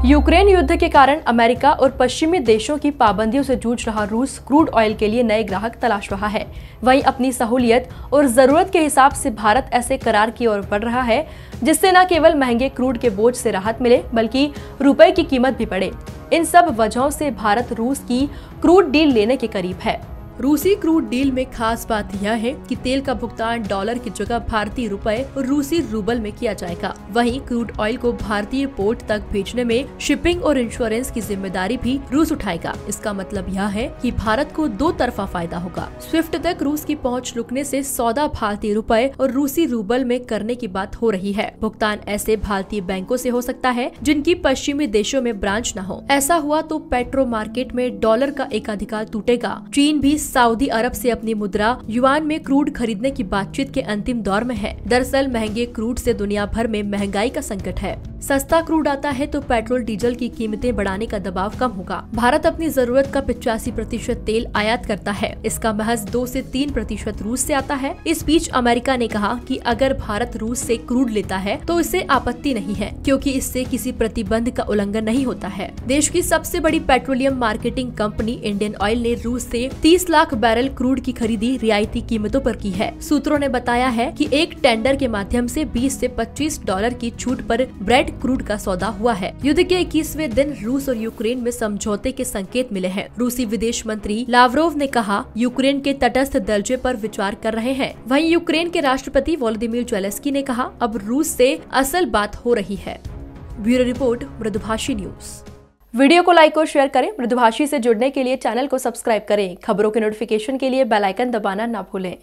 Ukraine युद्ध के कारण अमेरिका और पश्चिमी देशों की पाबंदियों से जूझ रहा रूस क्रूड ऑयल के लिए नए ग्राहक तलाश रहा है। वहीं अपनी सहूलियत और जरूरत के हिसाब से भारत ऐसे करार की ओर बढ़ रहा है जिससे न केवल महंगे क्रूड के बोझ से राहत मिले बल्कि रुपए की कीमत भी बढ़े। इन सब वजहों से भारत रूस की क्रूड डील लेने के करीब है। रूसी क्रूड डील में खास बात यह है कि तेल का भुगतान डॉलर की जगह भारतीय रुपए और रूसी रूबल में किया जाएगा। वहीं क्रूड ऑयल को भारतीय पोर्ट तक भेजने में शिपिंग और इंश्योरेंस की जिम्मेदारी भी रूस उठाएगा। इसका मतलब यह है कि भारत को दो तरफा फायदा होगा। स्विफ्ट तक रूस की पहुंच रुकने से सौदा भारतीय रुपए और रूसी रूबल में करने की बात हो रही है। भुगतान ऐसे भारतीय बैंकों से हो सकता है जिनकी पश्चिमी देशों में ब्रांच न हो। ऐसा हुआ तो पेट्रो मार्केट में डॉलर का एकाधिकार टूटेगा। चीन भी सऊदी अरब से अपनी मुद्रा युआन में क्रूड खरीदने की बातचीत के अंतिम दौर में है। दरअसल महंगे क्रूड से दुनिया भर में महंगाई का संकट है। सस्ता क्रूड आता है तो पेट्रोल डीजल की कीमतें बढ़ाने का दबाव कम होगा। भारत अपनी जरूरत का 85% तेल आयात करता है। इसका महज 2 से 3% रूस से आता है। इस बीच अमेरिका ने कहा कि अगर भारत रूस से क्रूड लेता है तो इसे आपत्ति नहीं है, क्योंकि इससे किसी प्रतिबंध का उल्लंघन नहीं होता है। देश की सबसे बड़ी petroleum marketing company Indian oil ने रूस से 30 लाख बैरल क्रूड की खरीदी रियायती कीमतों पर की है। सूत्रों ने बताया है कि एक टेंडर के माध्यम से 20 से $25 की छूट पर ब्रेड क्रूड का सौदा हुआ है। युद्ध के 21वें दिन रूस और यूक्रेन में समझौते के संकेत मिले हैं। रूसी विदेश मंत्री लावरोव ने कहा यूक्रेन के तटस्थ दर्जे पर विचार कर रहे हैं। वहीं यूक्रेन के राष्ट्रपति वोलोदिमीर ज़ेलेंस्की ने कहा अब रूस से असल बात हो रही है। ब्यूरो रिपोर्ट, मृदुभाषी न्यूज। वीडियो को लाइक और शेयर करें। मृदुभाषी से जुड़ने के लिए चैनल को सब्सक्राइब करें। खबरों के नोटिफिकेशन के लिए बेल आइकन दबाना ना भूलें।